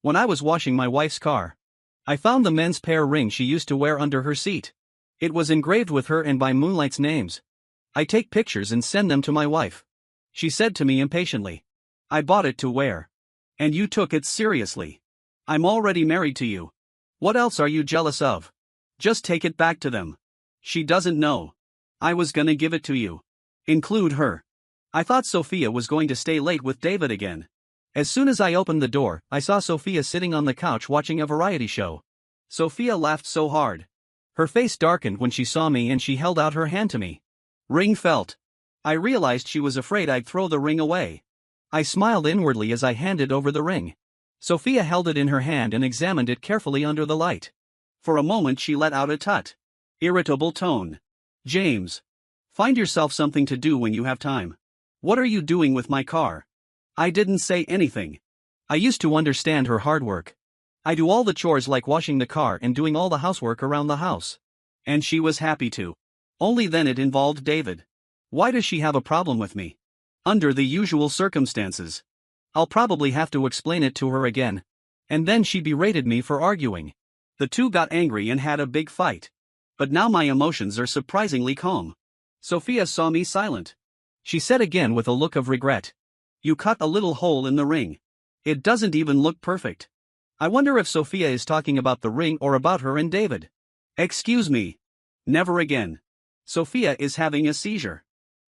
When I was washing my wife's car, I found the men's pair ring she used to wear under her seat. It was engraved with her and by Moonlight's names. I take pictures and send them to my wife. She said to me impatiently, I bought it to wear. And you took it seriously. I'm already married to you. What else are you jealous of? Just take it back to them. She doesn't know. I was gonna give it to you. Include her. I thought Sophia was going to stay late with David again. As soon as I opened the door, I saw Sophia sitting on the couch watching a variety show. Sophia laughed so hard. Her face darkened when she saw me and she held out her hand to me. Ring felt. I realized she was afraid I'd throw the ring away. I smiled inwardly as I handed over the ring. Sophia held it in her hand and examined it carefully under the light. For a moment she let out a irritable tone. James. Find yourself something to do when you have time. What are you doing with my car? I didn't say anything. I used to understand her hard work. I do all the chores like washing the car and doing all the housework around the house. And she was happy to. Only then it involved David. Why does she have a problem with me? Under the usual circumstances. I'll probably have to explain it to her again. And then she berated me for arguing. The two got angry and had a big fight. But now my emotions are surprisingly calm. Sophia saw me silent. She said again with a look of regret. You cut a little hole in the ring. It doesn't even look perfect. I wonder if Sophia is talking about the ring or about her and David. Excuse me. Never again. Sophia is having a seizure.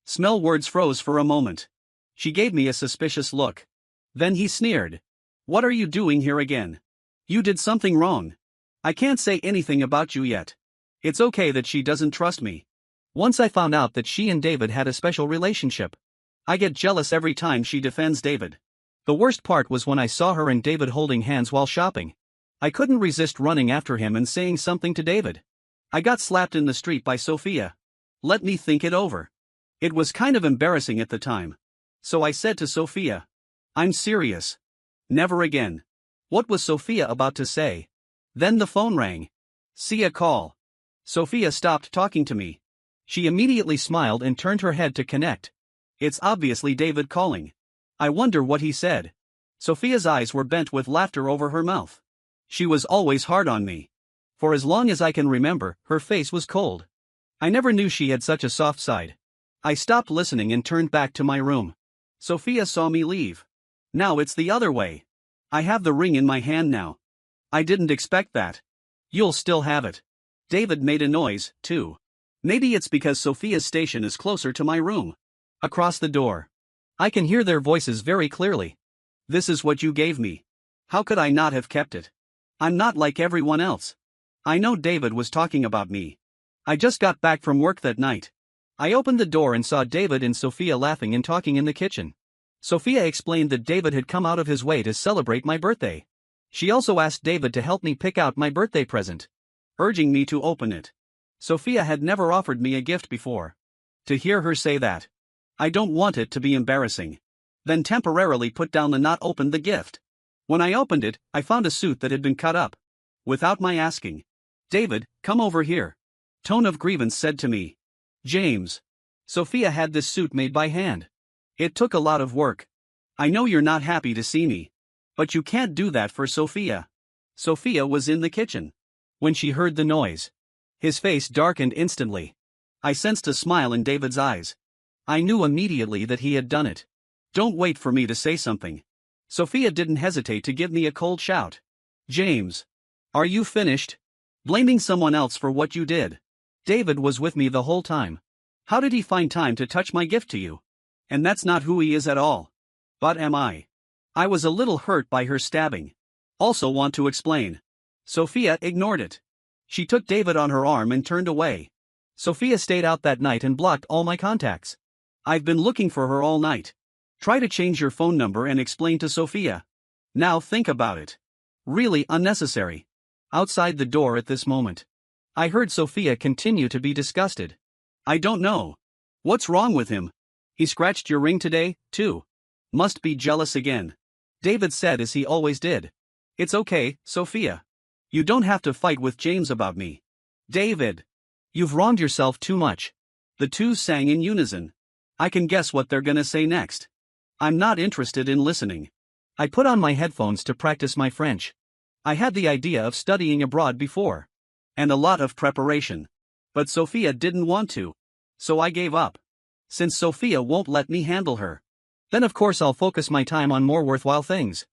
Smell words froze for a moment. She gave me a suspicious look. Then he sneered. What are you doing here again? You did something wrong. I can't say anything about you yet. It's okay that she doesn't trust me. Once I found out that she and David had a special relationship. I get jealous every time she defends David. The worst part was when I saw her and David holding hands while shopping. I couldn't resist running after him and saying something to David. I got slapped in the street by Sophia. Let me think it over. It was kind of embarrassing at the time. So I said to Sophia, I'm serious. Never again. What was Sophia about to say? Then the phone rang. See a call. Sophia stopped talking to me. She immediately smiled and turned her head to connect. It's obviously David calling. I wonder what he said. Sophia's eyes were bent with laughter over her mouth. She was always hard on me. For as long as I can remember, her face was cold. I never knew she had such a soft side. I stopped listening and turned back to my room. Sophia saw me leave. Now it's the other way. I have the ring in my hand now. I didn't expect that. You'll still have it. David made a noise, too. Maybe it's because Sophia's station is closer to my room. Across the door. I can hear their voices very clearly. This is what you gave me. How could I not have kept it? I'm not like everyone else. I know David was talking about me. I just got back from work that night. I opened the door and saw David and Sophia laughing and talking in the kitchen. Sophia explained that David had come out of his way to celebrate my birthday. She also asked David to help me pick out my birthday present, urging me to open it. Sophia had never offered me a gift before. To hear her say that, I don't want it to be embarrassing. Then temporarily put down the not opened the gift. When I opened it, I found a suit that had been cut up. Without my asking. David, come over here. Tone of grievance said to me. James. Sophia had this suit made by hand. It took a lot of work. I know you're not happy to see me. But you can't do that for Sophia. Sophia was in the kitchen. When she heard the noise, his face darkened instantly. I sensed a smile in David's eyes. I knew immediately that he had done it. Don't wait for me to say something. Sophia didn't hesitate to give me a cold shout. James. Are you finished? Blaming someone else for what you did. David was with me the whole time. How did he find time to touch my gift to you? And that's not who he is at all. But am I? I was a little hurt by her stabbing. Also want to explain. Sophia ignored it. She took David on her arm and turned away. Sophia stayed out that night and blocked all my contacts. I've been looking for her all night. Try to change your phone number and explain to Sophia. Now think about it. Really unnecessary. Outside the door at this moment, I heard Sophia continue to be disgusted. I don't know. What's wrong with him? He scratched your ring today, too. Must be jealous again. David said as he always did. It's okay, Sophia. You don't have to fight with James about me. David. You've wronged yourself too much. The two sang in unison. I can guess what they're gonna say next. I'm not interested in listening. I put on my headphones to practice my French. I had the idea of studying abroad before. And a lot of preparation. But Sophia didn't want to. So I gave up. Since Sophia won't let me handle her, then of course I'll focus my time on more worthwhile things.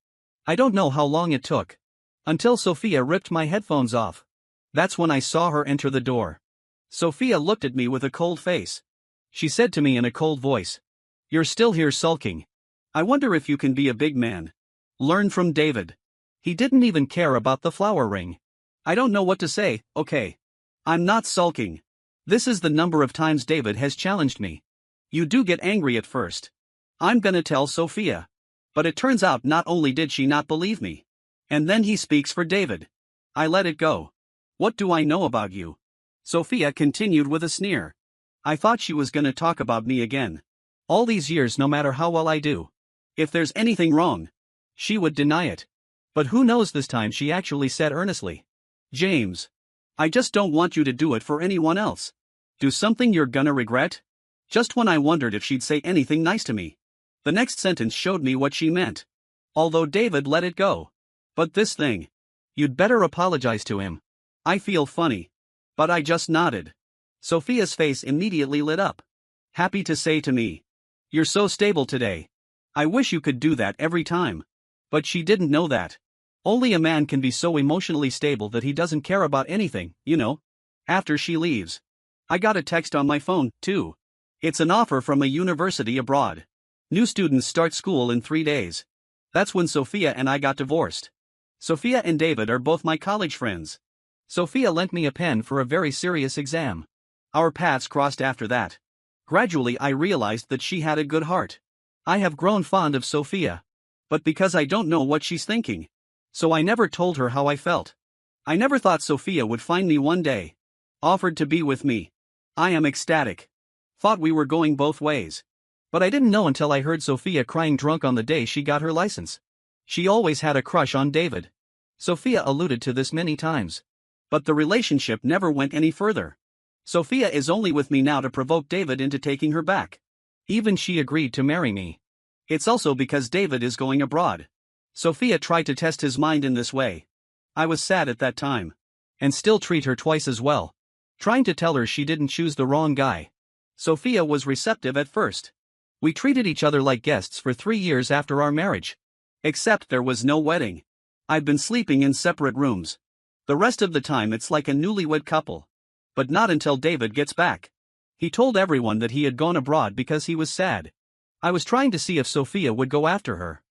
I don't know how long it took. Until Sophia ripped my headphones off. That's when I saw her enter the door. Sophia looked at me with a cold face. She said to me in a cold voice, "You're still here sulking. I wonder if you can be a big man. Learn from David. He didn't even care about the flower ring." I don't know what to say. Okay. I'm not sulking. This is the number of times David has challenged me. You do get angry at first. I'm gonna tell Sophia. But it turns out not only did she not believe me. And then he speaks for David. I let it go. What do I know about you? Sophia continued with a sneer. I thought she was gonna talk about me again. All these years, no matter how well I do. If there's anything wrong, she would deny it. But who knows, this time she actually said earnestly, "James, I just don't want you to do it for anyone else. Do something you're gonna regret?" Just when I wondered if she'd say anything nice to me, the next sentence showed me what she meant. Although David let it go. But this thing. You'd better apologize to him. I feel funny. But I just nodded. Sophia's face immediately lit up. Happy to say to me, "You're so stable today. I wish you could do that every time." But she didn't know that. Only a man can be so emotionally stable that he doesn't care about anything, you know. After she leaves, I got a text on my phone, too. It's an offer from a university abroad. New students start school in 3 days. That's when Sophia and I got divorced. Sophia and David are both my college friends. Sophia lent me a pen for a very serious exam. Our paths crossed after that. Gradually I realized that she had a good heart. I have grown fond of Sophia. But because I don't know what she's thinking. So I never told her how I felt. I never thought Sophia would find me one day. Offered to be with me. I am ecstatic. Thought we were going both ways. But I didn't know until I heard Sophia crying drunk on the day she got her license. She always had a crush on David. Sophia alluded to this many times. But the relationship never went any further. Sophia is only with me now to provoke David into taking her back. Even she agreed to marry me. It's also because David is going abroad. Sophia tried to test his mind in this way. I was sad at that time. And still treat her twice as well. Trying to tell her she didn't choose the wrong guy. Sophia was receptive at first. We treated each other like guests for 3 years after our marriage. Except there was no wedding. I've been sleeping in separate rooms. The rest of the time it's like a newlywed couple. But not until David gets back. He told everyone that he had gone abroad because he was sad. I was trying to see if Sophia would go after her.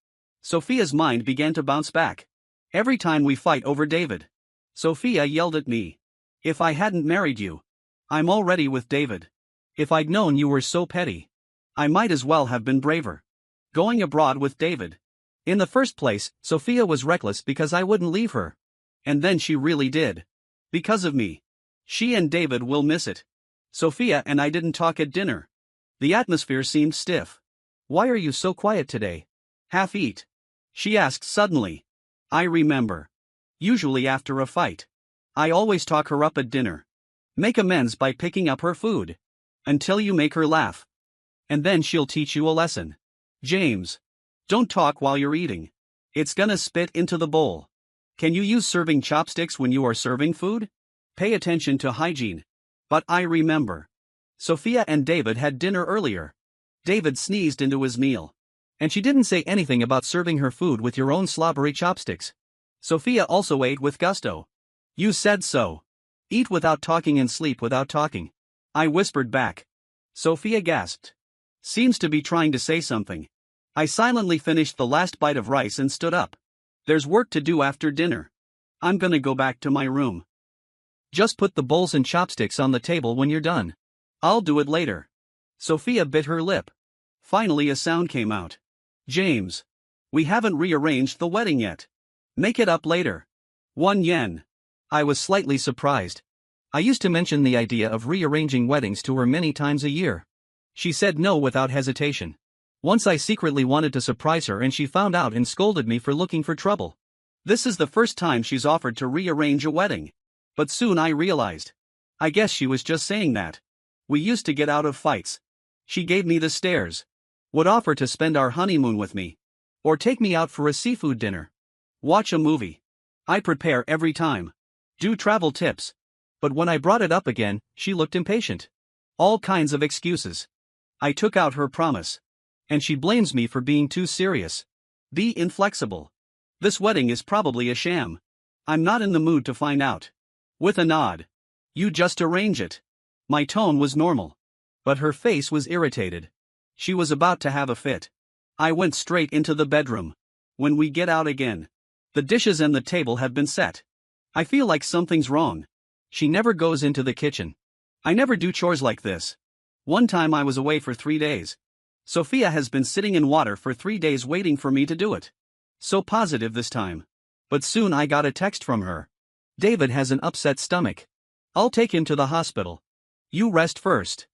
Sophia's mind began to bounce back. Every time we fight over David. Sophia yelled at me. "If I hadn't married you. I'm already with David. If I'd known you were so petty. I might as well have been braver. Going abroad with David." In the first place, Sophia was reckless because I wouldn't leave her. And then she really did. Because of me. She and David will miss it. Sophia and I didn't talk at dinner. The atmosphere seemed stiff. "Why are you so quiet today? Half-eat?" she asked suddenly. I remember. Usually after a fight. I always talk her up at dinner. Make amends by picking up her food. Until you make her laugh. And then she'll teach you a lesson. "James. Don't talk while you're eating. It's gonna spit into the bowl. Can you use serving chopsticks when you are serving food? Pay attention to hygiene." But I remember. Sophia and David had dinner earlier. David sneezed into his meal. And she didn't say anything about serving her food with your own slobbery chopsticks. Sophia also ate with gusto. "You said so. Eat without talking and sleep without talking," I whispered back. Sophia gasped. Seems to be trying to say something. I silently finished the last bite of rice and stood up. There's work to do after dinner. I'm gonna go back to my room. Just put the bowls and chopsticks on the table when you're done. I'll do it later. Sophia bit her lip. Finally a sound came out. "James. We haven't rearranged the wedding yet. Make it up later. 1 yen. I was slightly surprised. I used to mention the idea of rearranging weddings to her many times a year. She said no without hesitation. Once I secretly wanted to surprise her and she found out and scolded me for looking for trouble. This is the first time she's offered to rearrange a wedding. But soon I realized. I guess she was just saying that. We used to get out of fights. She gave me the stares. Would offer to spend our honeymoon with me. Or take me out for a seafood dinner. Watch a movie. I prepare every time. Do travel tips. But when I brought it up again, she looked impatient. All kinds of excuses. I took out her promise. And she blames me for being too serious. Be inflexible. This wedding is probably a sham. I'm not in the mood to find out. With a nod. You just arrange it. My tone was normal. But her face was irritated. She was about to have a fit. I went straight into the bedroom. When we get out again. The dishes and the table have been set. I feel like something's wrong. She never goes into the kitchen. I never do chores like this. One time I was away for 3 days. Sophia has been sitting in water for 3 days waiting for me to do it. So positive this time. But soon I got a text from her. David has an upset stomach. I'll take him to the hospital. You rest first.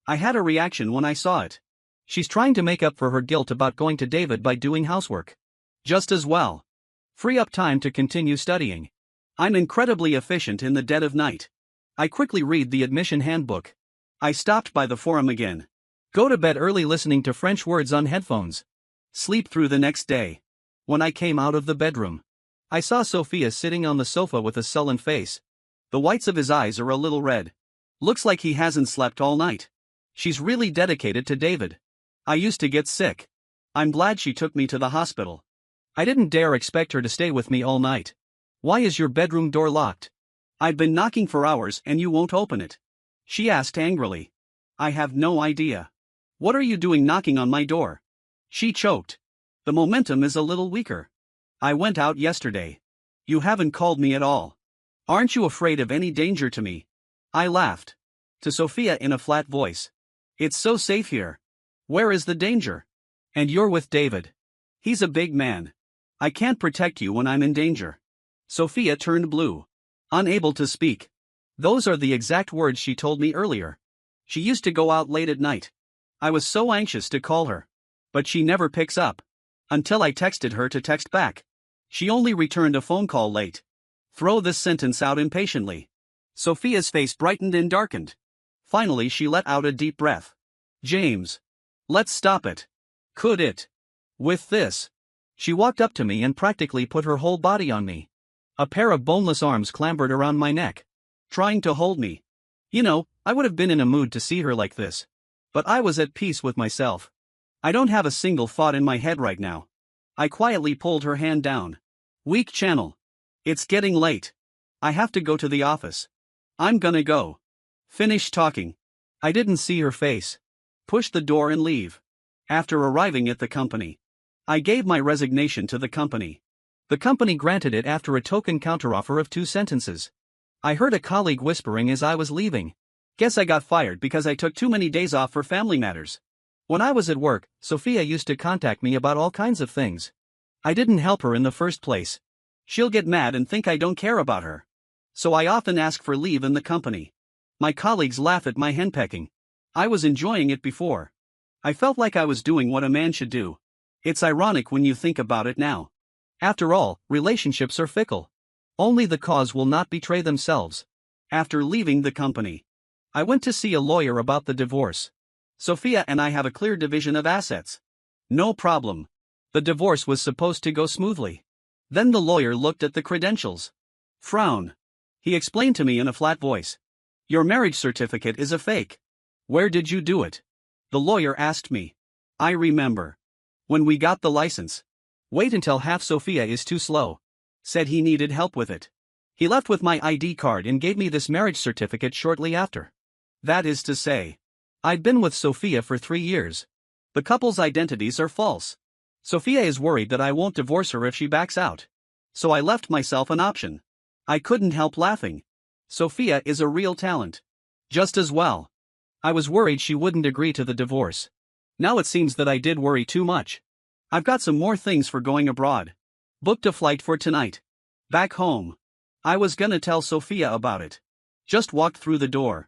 I had a reaction when I saw it. She's trying to make up for her guilt about going to David by doing housework. Just as well. Free up time to continue studying. I'm incredibly efficient in the dead of night. I quickly read the admission handbook. I stopped by the forum again. Go to bed early listening to French words on headphones. Sleep through the next day. When I came out of the bedroom, I saw Sophia sitting on the sofa with a sullen face. The whites of his eyes are a little red. Looks like he hasn't slept all night. She's really dedicated to David. I used to get sick. I'm glad she took me to the hospital. I didn't dare expect her to stay with me all night. Why is your bedroom door locked? I've been knocking for hours and you won't open it. She asked angrily. I have no idea. What are you doing knocking on my door? She choked. The momentum is a little weaker. I went out yesterday. You haven't called me at all. Aren't you afraid of any danger to me? I laughed. To Sophia in a flat voice. It's so safe here. Where is the danger? And you're with David. He's a big man. I can't protect you when I'm in danger. Sophia turned blue. Unable to speak. Those are the exact words she told me earlier. She used to go out late at night. I was so anxious to call her. But she never picks up. Until I texted her to text back. She only returned a phone call late. Throw this sentence out impatiently. Sophia's face brightened and darkened. Finally she let out a deep breath. James. Let's stop it. Could it? With this. She walked up to me and practically put her whole body on me. A pair of boneless arms clambered around my neck. Trying to hold me. You know, I would have been in a mood to see her like this. But I was at peace with myself. I don't have a single thought in my head right now. I quietly pulled her hand down. Weak channel. It's getting late. I have to go to the office. I'm gonna go. Finish talking. I didn't see her face. Push the door and leave. After arriving at the company, I gave my resignation to the company. The company granted it after a token counteroffer of 2 sentences. I heard a colleague whispering as I was leaving. Guess I got fired because I took too many days off for family matters. When I was at work, Sophia used to contact me about all kinds of things. I didn't help her in the first place. She'll get mad and think I don't care about her. So I often ask for leave in the company. My colleagues laugh at my henpecking. I was enjoying it before. I felt like I was doing what a man should do. It's ironic when you think about it now. After all, relationships are fickle. Only the cause will not betray themselves. After leaving the company, I went to see a lawyer about the divorce. Sophia and I have a clear division of assets. No problem. The divorce was supposed to go smoothly. Then the lawyer looked at the credentials. Frown. He explained to me in a flat voice. Your marriage certificate is a fake. Where did you do it? The lawyer asked me. I remember. When we got the license. Wait until half Sophia is too slow. Said he needed help with it. He left with my ID card and gave me this marriage certificate shortly after. That is to say, I'd been with Sophia for 3 years. The couple's identities are false. Sophia is worried that I won't divorce her if she backs out. So I left myself an option. I couldn't help laughing. Sophia is a real talent. Just as well. I was worried she wouldn't agree to the divorce. Now it seems that I did worry too much. I've got some more things for going abroad. Booked a flight for tonight. Back home. I was gonna tell Sophia about it. Just walked through the door.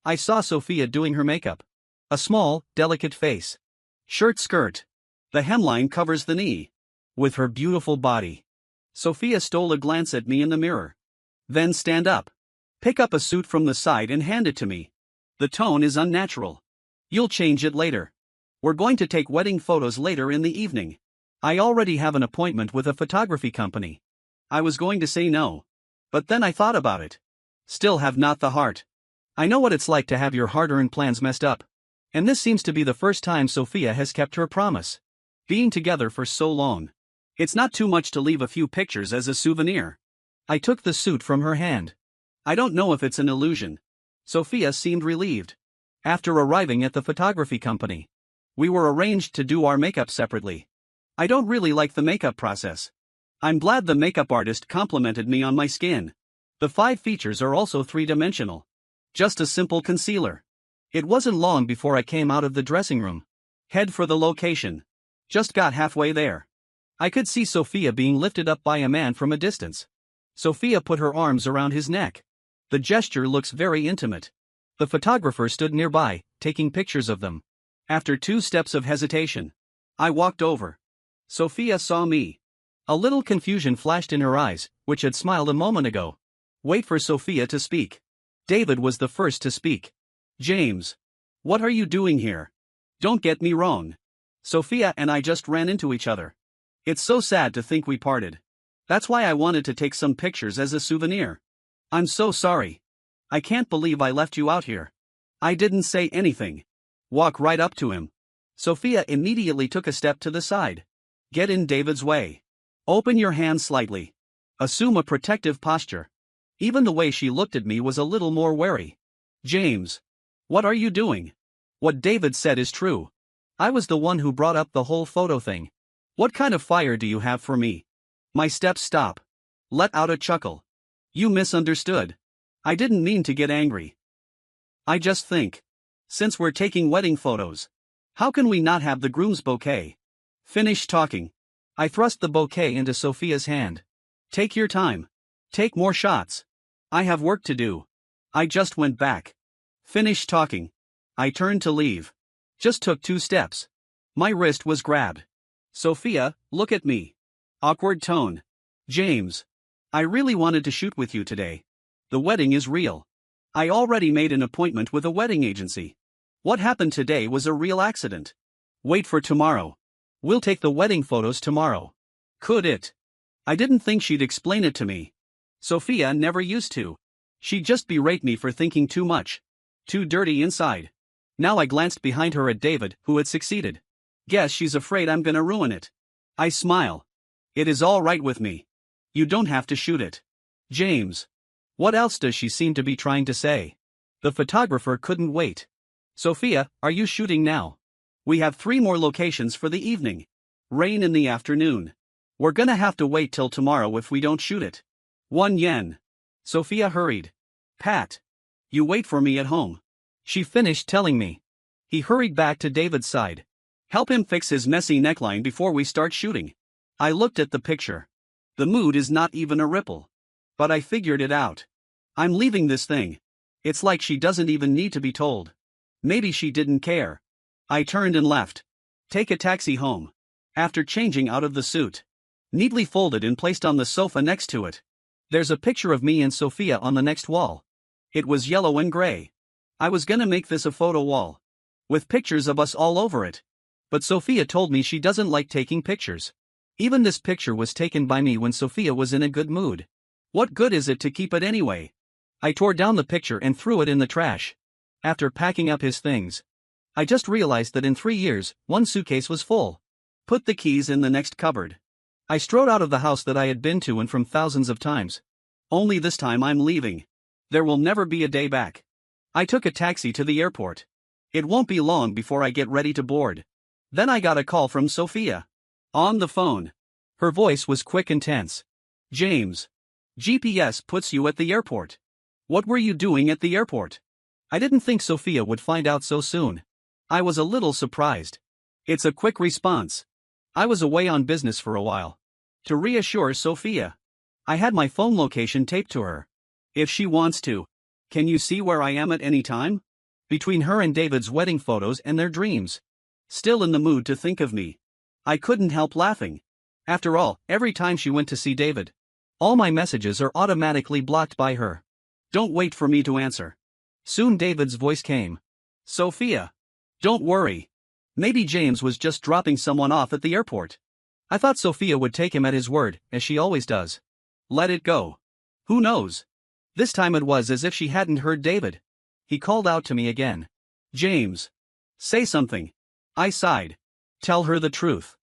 I saw Sophia doing her makeup. A small, delicate face. Skirt. The hemline covers the knee. With her beautiful body. Sophia stole a glance at me in the mirror. Then stand up. Pick up a suit from the side and hand it to me. The tone is unnatural. You'll change it later. We're going to take wedding photos later in the evening. I already have an appointment with a photography company. I was going to say no. But then I thought about it. Still have not the heart. I know what it's like to have your hard-earned plans messed up. And this seems to be the first time Sophia has kept her promise. Being together for so long. It's not too much to leave a few pictures as a souvenir. I took the suit from her hand. I don't know if it's an illusion. Sophia seemed relieved. After arriving at the photography company, we were arranged to do our makeup separately. I don't really like the makeup process. I'm glad the makeup artist complimented me on my skin. The 5 features are also 3-dimensional. Just a simple concealer. It wasn't long before I came out of the dressing room. Head for the location. Just got halfway there. I could see Sophia being lifted up by a man from a distance. Sophia put her arms around his neck. The gesture looks very intimate. The photographer stood nearby, taking pictures of them. After 2 steps of hesitation, I walked over. Sophia saw me. A little confusion flashed in her eyes, which had smiled a moment ago. Wait for Sophia to speak. David was the first to speak. James. What are you doing here? Don't get me wrong. Sophia and I just ran into each other. It's so sad to think we parted. That's why I wanted to take some pictures as a souvenir. I'm so sorry. I can't believe I left you out here. I didn't say anything. Walk right up to him. Sophia immediately took a step to the side. Get in David's way. Open your hands slightly. Assume a protective posture. Even the way she looked at me was a little more wary. James. What are you doing? What David said is true. I was the one who brought up the whole photo thing. What kind of fire do you have for me? My steps stop. Let out a chuckle. You misunderstood. I didn't mean to get angry. I just think. Since we're taking wedding photos, how can we not have the groom's bouquet? Finish talking. I thrust the bouquet into Sophia's hand. Take your time. Take more shots. I have work to do. I just went back. Finish talking. I turned to leave. Just took 2 steps. My wrist was grabbed. Sophia, look at me. Awkward tone. James. I really wanted to shoot with you today. The wedding is real. I already made an appointment with a wedding agency. What happened today was a real accident. Wait for tomorrow. We'll take the wedding photos tomorrow. Could it? I didn't think she'd explain it to me. Sophia never used to. She'd just berate me for thinking too much. Too dirty inside. Now I glanced behind her at David, who had succeeded. Guess she's afraid I'm gonna ruin it. I smile. It is all right with me. You don't have to shoot it. James. What else does she seem to be trying to say? The photographer couldn't wait. Sophia, are you shooting now? We have 3 more locations for the evening. Rain in the afternoon. We're gonna have to wait till tomorrow if we don't shoot it. 1 yen. Sophia hurried. Pat. You wait for me at home. She finished telling me. He hurried back to David's side. Help him fix his messy neckline before we start shooting. I looked at the picture. The mood is not even a ripple. But I figured it out. I'm leaving this thing. It's like she doesn't even need to be told. Maybe she didn't care. I turned and left. Take a taxi home. After changing out of the suit. Neatly folded and placed on the sofa next to it. There's a picture of me and Sophia on the next wall. It was yellow and gray. I was gonna make this a photo wall. With pictures of us all over it. But Sophia told me she doesn't like taking pictures. Even this picture was taken by me when Sophia was in a good mood. What good is it to keep it anyway? I tore down the picture and threw it in the trash. After packing up his things, I just realized that in 3 years, 1 suitcase was full. Put the keys in the next cupboard. I strode out of the house that I had been to and from thousands of times. Only this time I'm leaving. There will never be a day back. I took a taxi to the airport. It won't be long before I get ready to board. Then I got a call from Sophia. On the phone. Her voice was quick and tense. James. GPS puts you at the airport. What were you doing at the airport? I didn't think Sophia would find out so soon. I was a little surprised. It's a quick response. I was away on business for a while. To reassure Sophia. I had my phone location taped to her. If she wants to. Can you see where I am at any time? Between her and David's wedding photos and their dreams. Still in the mood to think of me. I couldn't help laughing. After all, every time she went to see David, all my messages are automatically blocked by her. Don't wait for me to answer. Soon David's voice came. Sophia. Don't worry. Maybe James was just dropping someone off at the airport. I thought Sophia would take him at his word, as she always does. Let it go. Who knows? This time it was as if she hadn't heard David. He called out to me again. James. Say something. I sighed. Tell her the truth.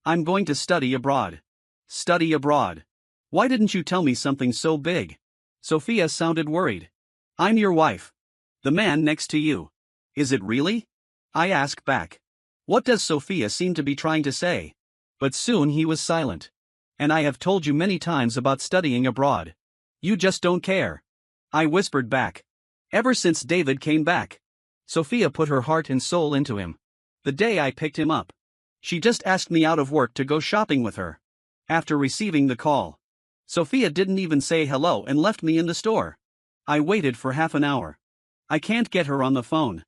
I'm going to study abroad. Study abroad. Why didn't you tell me something so big? Sophia sounded worried. I'm your wife. The man next to you. Is it really? I asked back. What does Sophia seem to be trying to say? But soon he was silent. And I have told you many times about studying abroad. You just don't care. I whispered back. Ever since David came back. Sophia put her heart and soul into him. The day I picked him up. She just asked me out of work to go shopping with her. After receiving the call. Sophia didn't even say hello and left me in the store. I waited for half an hour. I can't get her on the phone.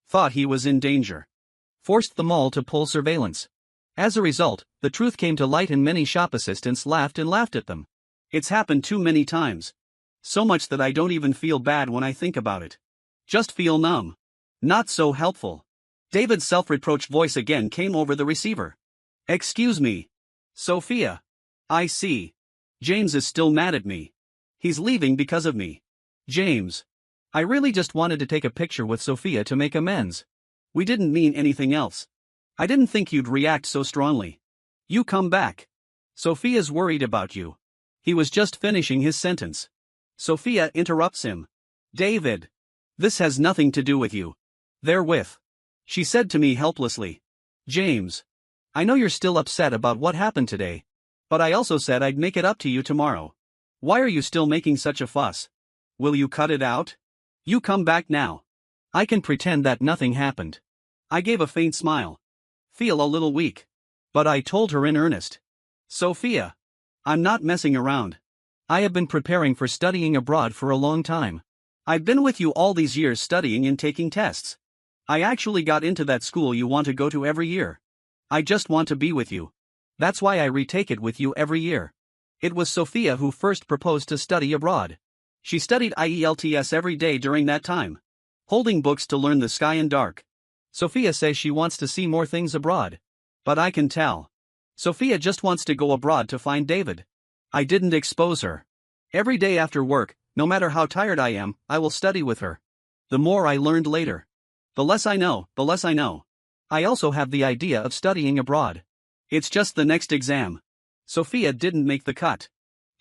Thought he was in danger. Forced the mall to pull surveillance. As a result, the truth came to light and many shop assistants laughed and laughed at them. It's happened too many times. So much that I don't even feel bad when I think about it. Just feel numb. Not so helpful. David's self-reproach voice again came over the receiver. Excuse me. Sophia. I see. James is still mad at me. He's leaving because of me. James. I really just wanted to take a picture with Sophia to make amends. We didn't mean anything else. I didn't think you'd react so strongly. You come back. Sophia's worried about you. He was just finishing his sentence. Sophia interrupts him. David. This has nothing to do with you. They're with. She said to me helplessly. James. I know you're still upset about what happened today. But I also said I'd make it up to you tomorrow. Why are you still making such a fuss? Will you cut it out? You come back now. I can pretend that nothing happened. I gave a faint smile. Feel a little weak. But I told her in earnest. Sophia. I'm not messing around. I have been preparing for studying abroad for a long time. I've been with you all these years studying and taking tests. I actually got into that school you want to go to every year. I just want to be with you. That's why I retake it with you every year. It was Sophia who first proposed to study abroad. She studied IELTS every day during that time. Holding books to learn the sky and dark. Sophia says she wants to see more things abroad. But I can tell. Sophia just wants to go abroad to find David. I didn't expose her. Every day after work, no matter how tired I am, I will study with her. The more I learned later. The less I know, the less I know. I also have the idea of studying abroad. It's just the next exam. Sophia didn't make the cut.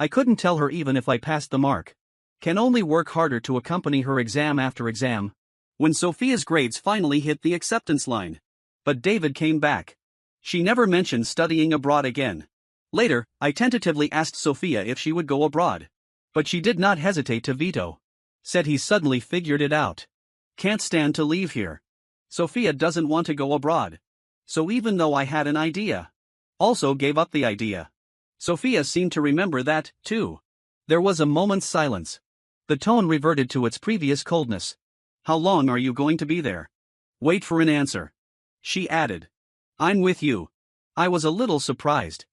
I couldn't tell her even if I passed the mark. Can only work harder to accompany her exam after exam. When Sophia's grades finally hit the acceptance line. But David came back. She never mentioned studying abroad again. Later, I tentatively asked Sophia if she would go abroad. But she did not hesitate to veto. Said he suddenly figured it out. Can't stand to leave here. Sophia doesn't want to go abroad. So even though I had an idea. Also gave up the idea. Sophia seemed to remember that, too. There was a moment's silence. The tone reverted to its previous coldness. How long are you going to be there? Wait for an answer. She added. I'm with you. I was a little surprised.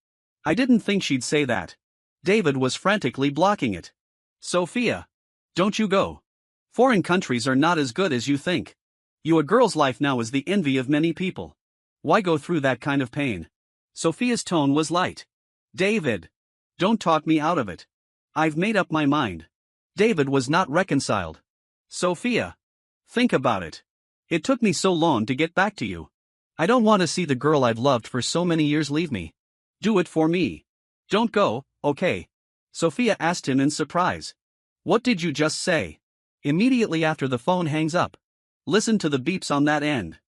I didn't think she'd say that. David was frantically blocking it. Sophia. Don't you go. Foreign countries are not as good as you think. A girl's life now is the envy of many people. Why go through that kind of pain? Sophia's tone was light. David. Don't talk me out of it. I've made up my mind. David was not reconciled. Sophia. Think about it. It took me so long to get back to you. I don't want to see the girl I've loved for so many years leave me. Do it for me. Don't go, okay? Sophia asked him in surprise. What did you just say? Immediately after the phone hangs up. Listen to the beeps on that end.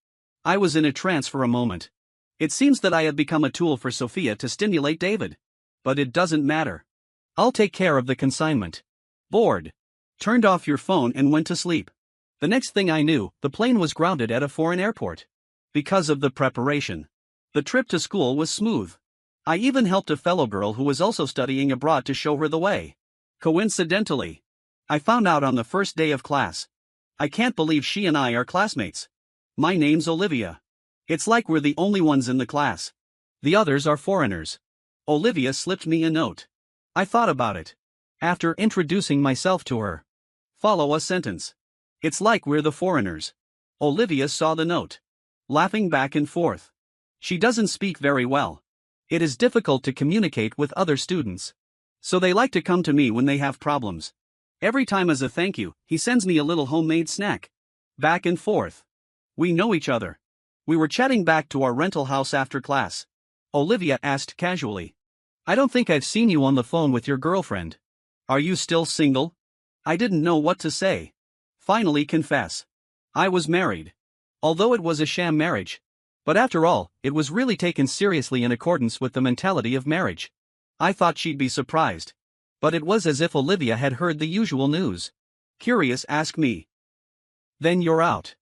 I was in a trance for a moment. It seems that I have become a tool for Sophia to stimulate David. But it doesn't matter. I'll take care of the consignment. Bored. Turned off your phone and went to sleep. The next thing I knew, the plane was grounded at a foreign airport. Because of the preparation. The trip to school was smooth. I even helped a fellow girl who was also studying abroad to show her the way. Coincidentally. I found out on the first day of class. I can't believe she and I are classmates. My name's Olivia. It's like we're the only ones in the class. The others are foreigners. Olivia slipped me a note. I thought about it. After introducing myself to her. Follow a sentence. It's like we're the foreigners. Olivia saw the note. Laughing back and forth. She doesn't speak very well. It is difficult to communicate with other students. So they like to come to me when they have problems. Every time as a thank you, he sends me a little homemade snack. Back and forth. We know each other. We were chatting back to our rental house after class. Olivia asked casually. I don't think I've seen you on the phone with your girlfriend. Are you still single? I didn't know what to say. Finally confess. I was married. Although it was a sham marriage. But after all, it was really taken seriously in accordance with the mentality of marriage. I thought she'd be surprised. But it was as if Olivia had heard the usual news. Curious, asked me. Then you're out.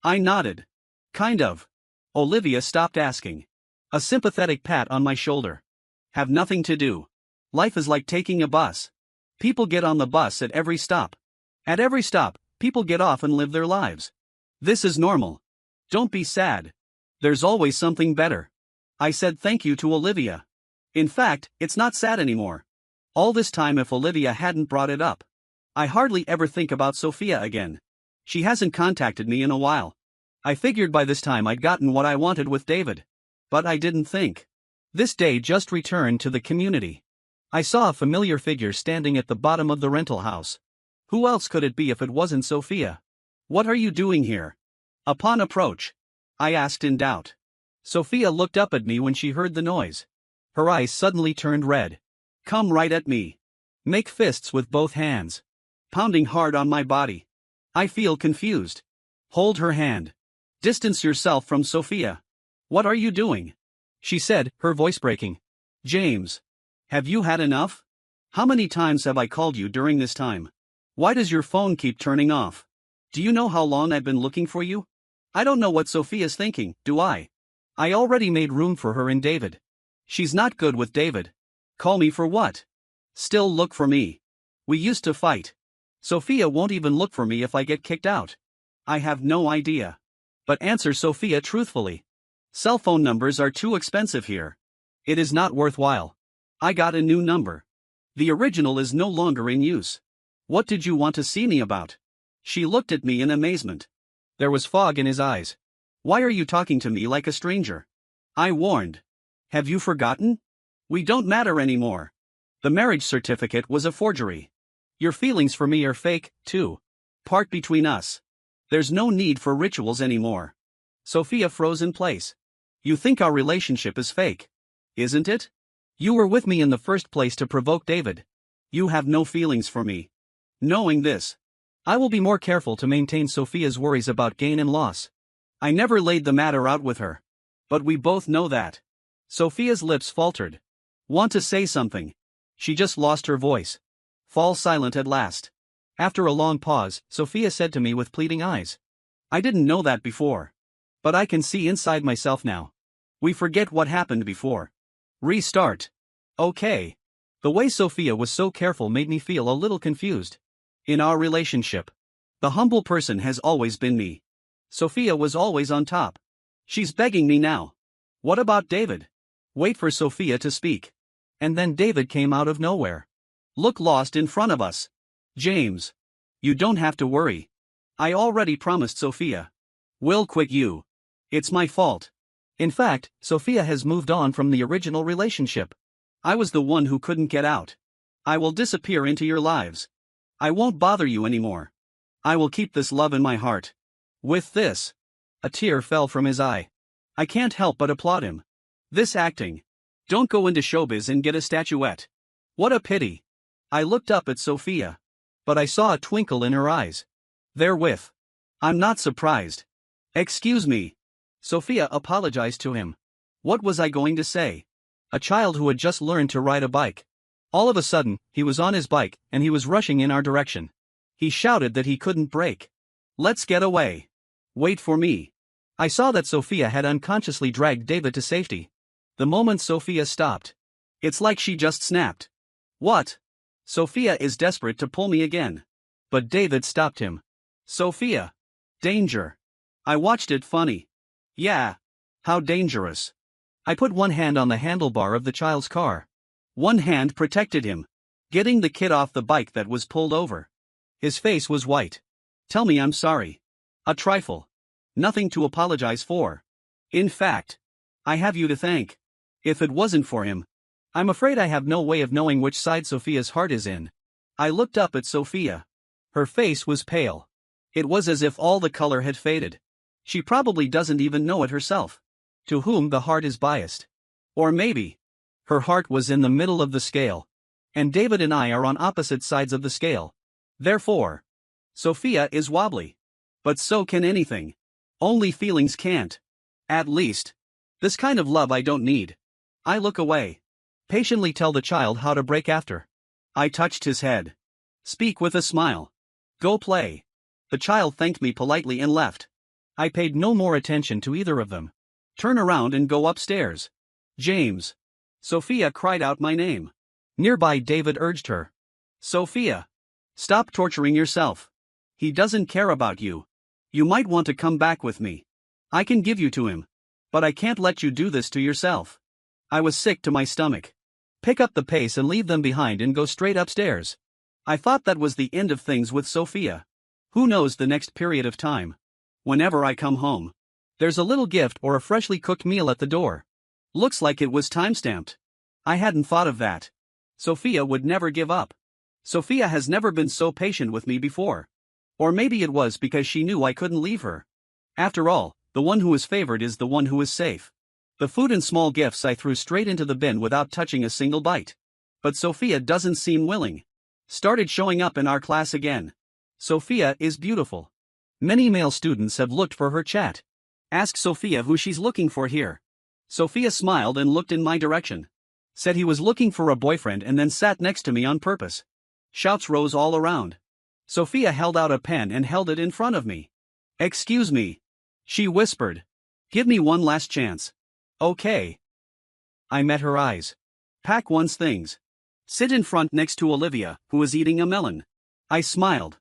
I nodded. Kind of. Olivia stopped asking. A sympathetic pat on my shoulder. Have nothing to do. Life is like taking a bus. People get on the bus at every stop. At every stop, people get off and live their lives. This is normal. Don't be sad. There's always something better. I said thank you to Olivia. In fact, it's not sad anymore. All this time if Olivia hadn't brought it up. I hardly ever think about Sophia again. She hasn't contacted me in a while. I figured by this time I'd gotten what I wanted with David. But I didn't think. This day just returned to the community. I saw a familiar figure standing at the bottom of the rental house. Who else could it be if it wasn't Sophia? What are you doing here? Upon approach, I asked in doubt. Sophia looked up at me when she heard the noise. Her eyes suddenly turned red. Come right at me. Make fists with both hands. Pounding hard on my body. I feel confused. Hold her hand. Distance yourself from Sophia. What are you doing? She said, her voice breaking. James. Have you had enough? How many times have I called you during this time? Why does your phone keep turning off? Do you know how long I've been looking for you? I don't know what Sophia's thinking, do I? I already made room for her in David. She's not good with David. Call me for what? Still look for me. We used to fight. Sophia won't even look for me if I get kicked out. I have no idea. But answer Sophia truthfully. Cell phone numbers are too expensive here. It is not worthwhile. I got a new number. The original is no longer in use. What did you want to see me about? She looked at me in amazement. There was fog in his eyes. Why are you talking to me like a stranger? I warned. Have you forgotten? We don't matter anymore. The marriage certificate was a forgery. Your feelings for me are fake, too. Part between us. There's no need for rituals anymore. Sophia froze in place. You think our relationship is fake, isn't it? You were with me in the first place to provoke David. You have no feelings for me. Knowing this, I will be more careful to maintain Sophia's worries about gain and loss. I never laid the matter out with her. But we both know that. Sophia's lips faltered. Want to say something? She just lost her voice. Fall silent at last. After a long pause, Sophia said to me with pleading eyes. I didn't know that before. But I can see inside myself now. We forget what happened before. Restart. Okay. The way Sophia was so careful made me feel a little confused. In our relationship, the humble person has always been me. Sophia was always on top. She's begging me now. What about David? Wait for Sophia to speak. And then David came out of nowhere. Look lost in front of us. James. You don't have to worry. I already promised Sophia. We'll quit you. It's my fault. In fact, Sophia has moved on from the original relationship. I was the one who couldn't get out. I will disappear into your lives. I won't bother you anymore. I will keep this love in my heart. With this. A tear fell from his eye. I can't help but applaud him. This acting. Don't go into showbiz and get a statuette. What a pity. I looked up at Sophia. But I saw a twinkle in her eyes. Therewith. I'm not surprised. Excuse me. Sophia apologized to him. What was I going to say? A child who had just learned to ride a bike. All of a sudden, he was on his bike, and he was rushing in our direction. He shouted that he couldn't brake. Let's get away. Wait for me. I saw that Sophia had unconsciously dragged David to safety. The moment Sophia stopped. It's like she just snapped. What? Sophia is desperate to pull me again. But David stopped him. Sophia. Danger. I watched it funny. Yeah. How dangerous. I put one hand on the handlebar of the child's car. One hand protected him, getting the kid off the bike that was pulled over. His face was white. Tell me I'm sorry. A trifle. Nothing to apologize for. In fact, I have you to thank. If it wasn't for him. I'm afraid I have no way of knowing which side Sophia's heart is in. I looked up at Sophia. Her face was pale. It was as if all the color had faded. She probably doesn't even know it herself. To whom the heart is biased. Or maybe her heart was in the middle of the scale. And David and I are on opposite sides of the scale. Therefore, Sophia is wobbly. But so can anything. Only feelings can't. At least. This kind of love I don't need. I look away. Patiently tell the child how to break after. I touched his head. Speak with a smile. Go play. The child thanked me politely and left. I paid no more attention to either of them. Turn around and go upstairs. James. Sophia cried out my name. Nearby David urged her. Sophia. Stop torturing yourself. He doesn't care about you. You might want to come back with me. I can give you to him. But I can't let you do this to yourself. I was sick to my stomach. Pick up the pace and leave them behind and go straight upstairs. I thought that was the end of things with Sophia. Who knows the next period of time? Whenever I come home, there's a little gift or a freshly cooked meal at the door. Looks like it was time-stamped. I hadn't thought of that. Sophia would never give up. Sophia has never been so patient with me before. Or maybe it was because she knew I couldn't leave her. After all, the one who is favored is the one who is safe. The food and small gifts I threw straight into the bin without touching a single bite. But Sophia doesn't seem willing. Started showing up in our class again. Sophia is beautiful. Many male students have looked for her chat. Ask Sophia who she's looking for here. Sophia smiled and looked in my direction. Said he was looking for a boyfriend and then sat next to me on purpose. Shouts rose all around. Sophia held out a pen and held it in front of me. Excuse me. She whispered. Give me one last chance. Okay. I met her eyes. Pack one's things. Sit in front next to Olivia, who is eating a melon. I smiled.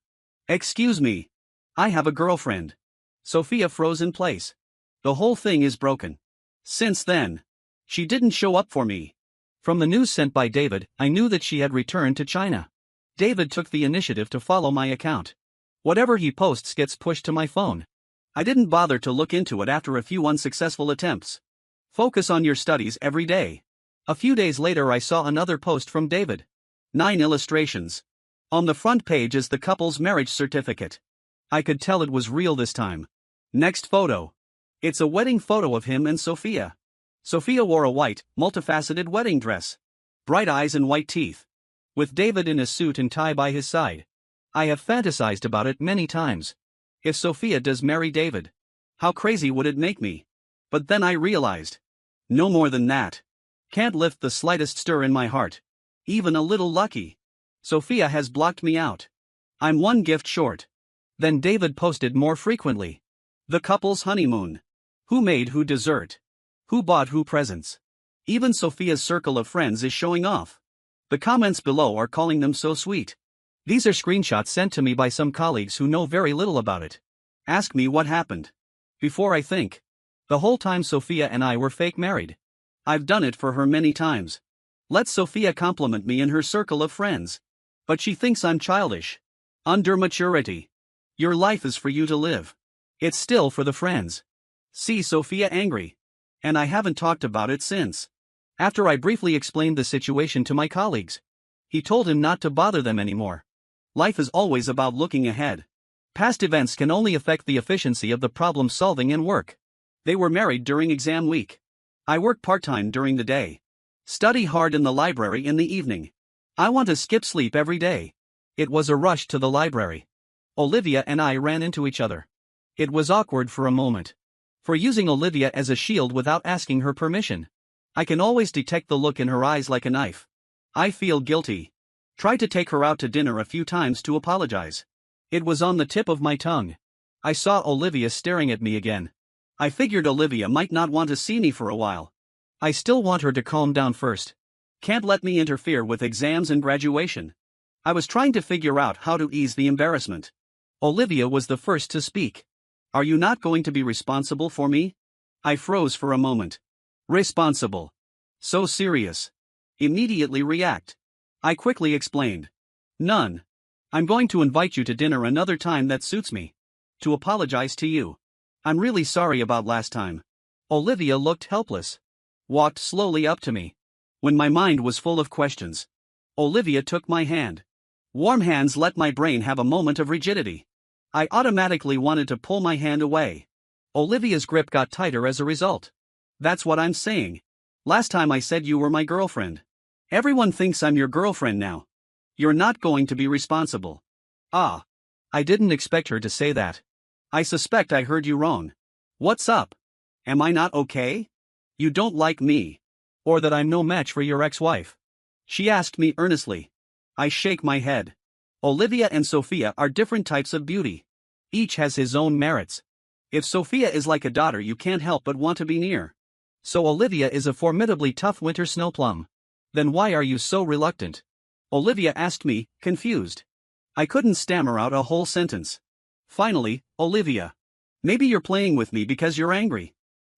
Excuse me. I have a girlfriend. Sophia froze in place. The whole thing is broken. Since then, she didn't show up for me. From the news sent by David, I knew that she had returned to China. David took the initiative to follow my account. Whatever he posts gets pushed to my phone. I didn't bother to look into it after a few unsuccessful attempts. Focus on your studies every day. A few days later I saw another post from David. 9 illustrations. On the front page is the couple's marriage certificate. I could tell it was real this time. Next photo. It's a wedding photo of him and Sophia. Sophia wore a white, multifaceted wedding dress. Bright eyes and white teeth. With David in a suit and tie by his side. I have fantasized about it many times. If Sophia does marry David, how crazy would it make me? But then I realized. No more than that. Can't lift the slightest stir in my heart. Even a little lucky. Sophia has blocked me out. I'm one gift short. Then David posted more frequently. The couple's honeymoon. Who made who dessert? Who bought who presents? Even Sophia's circle of friends is showing off. The comments below are calling them so sweet. These are screenshots sent to me by some colleagues who know very little about it. Ask me what happened. Before I think. The whole time Sophia and I were fake married. I've done it for her many times. Let Sophia compliment me in her circle of friends. But she thinks I'm childish. Under maturity. Your life is for you to live. It's still for the friends. See Sophia angry. And I haven't talked about it since. After I briefly explained the situation to my colleagues. He told him not to bother them anymore. Life is always about looking ahead. Past events can only affect the efficiency of the problem solving and work. They were married during exam week. I work part-time during the day. Study hard in the library in the evening. I want to skip sleep every day. It was a rush to the library. Olivia and I ran into each other. It was awkward for a moment. For using Olivia as a shield without asking her permission. I can always detect the look in her eyes like a knife. I feel guilty. Tried to take her out to dinner a few times to apologize. It was on the tip of my tongue. I saw Olivia staring at me again. I figured Olivia might not want to see me for a while. I still want her to calm down first. Can't let me interfere with exams and graduation. I was trying to figure out how to ease the embarrassment. Olivia was the first to speak. Are you not going to be responsible for me? I froze for a moment. Responsible. So serious. Immediately react. I quickly explained. None. I'm going to invite you to dinner another time that suits me. To apologize to you. I'm really sorry about last time. Olivia looked helpless. walked slowly up to me. When my mind was full of questions, Olivia took my hand. Warm hands let my brain have a moment of rigidity. I automatically wanted to pull my hand away. Olivia's grip got tighter as a result. That's what I'm saying. Last time I said you were my girlfriend. Everyone thinks I'm your girlfriend now. You're not going to be responsible. Ah. I didn't expect her to say that. I suspect I heard you wrong. What's up? Am I not okay? You don't like me. Or that I'm no match for your ex-wife? She asked me earnestly. I shake my head. Olivia and Sophia are different types of beauty. Each has his own merits. If Sophia is like a daughter you can't help but want to be near. So Olivia is a formidably tough winter snowplum. Then why are you so reluctant? Olivia asked me, confused. I couldn't stammer out a whole sentence. Finally, Olivia. Maybe you're playing with me because you're angry.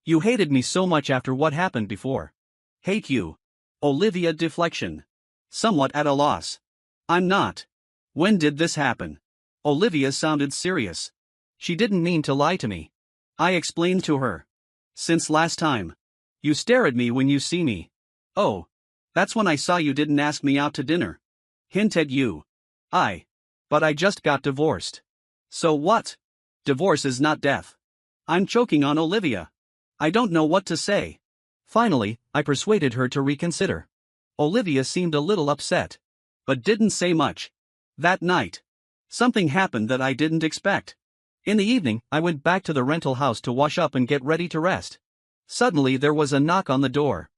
You hated me so much after what happened before. Hate you. Olivia deflection. Somewhat at a loss. I'm not. When did this happen? Olivia sounded serious. She didn't mean to lie to me. I explained to her. Since last time. You stare at me when you see me. Oh. That's when I saw you didn't ask me out to dinner. Hint at you. But I just got divorced. So what? Divorce is not death. I'm choking on Olivia. I don't know what to say. Finally, I persuaded her to reconsider. Olivia seemed a little upset. But didn't say much. That night, something happened that I didn't expect. In the evening, I went back to the rental house to wash up and get ready to rest. Suddenly there was a knock on the door.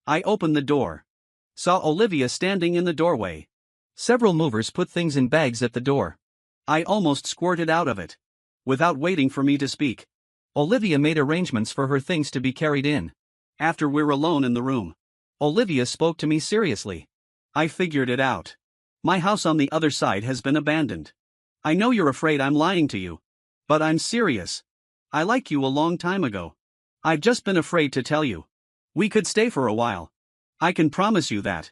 I opened the door. Saw Olivia standing in the doorway. Several movers put things in bags at the door. I almost squirted out of it. Without waiting for me to speak, Olivia made arrangements for her things to be carried in. After we're alone in the room, Olivia spoke to me seriously. I figured it out. My house on the other side has been abandoned. I know you're afraid I'm lying to you. But I'm serious. I liked you a long time ago. I've just been afraid to tell you. We could stay for a while. I can promise you that.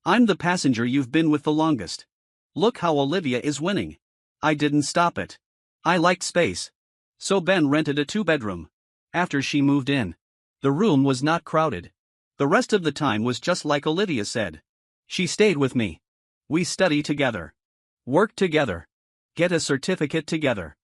I'm the passenger you've been with the longest. Look how Olivia is winning. I didn't stop it. I liked space. So Ben rented a 2-bedroom. After she moved in, the room was not crowded. The rest of the time was just like Olivia said. She stayed with me. We study together. Work together. Get a certificate together.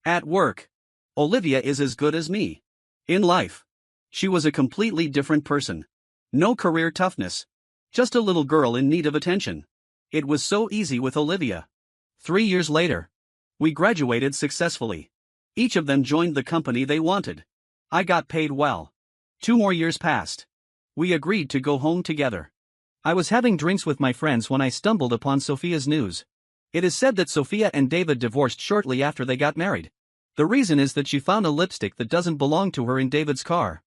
At work, Olivia is as good as me. In life, she was a completely different person. No career toughness. Just a little girl in need of attention. It was so easy with Olivia. 3 years later, we graduated successfully. Each of them joined the company they wanted. I got paid well. 2 more years passed. We agreed to go home together. I was having drinks with my friends when I stumbled upon Sophia's news. It is said that Sophia and David divorced shortly after they got married. The reason is that she found a lipstick that doesn't belong to her in David's car.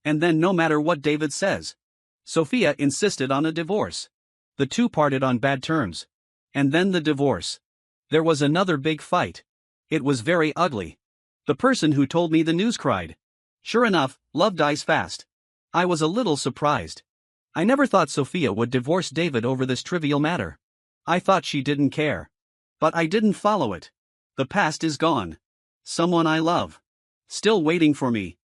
And then no matter what David says, Sophia insisted on a divorce. The two parted on bad terms. And then the divorce. There was another big fight. It was very ugly. The person who told me the news cried. Sure enough, love dies fast. I was a little surprised. I never thought Sophia would divorce David over this trivial matter. I thought she didn't care. But I didn't follow it. The past is gone. Someone I love. Still waiting for me.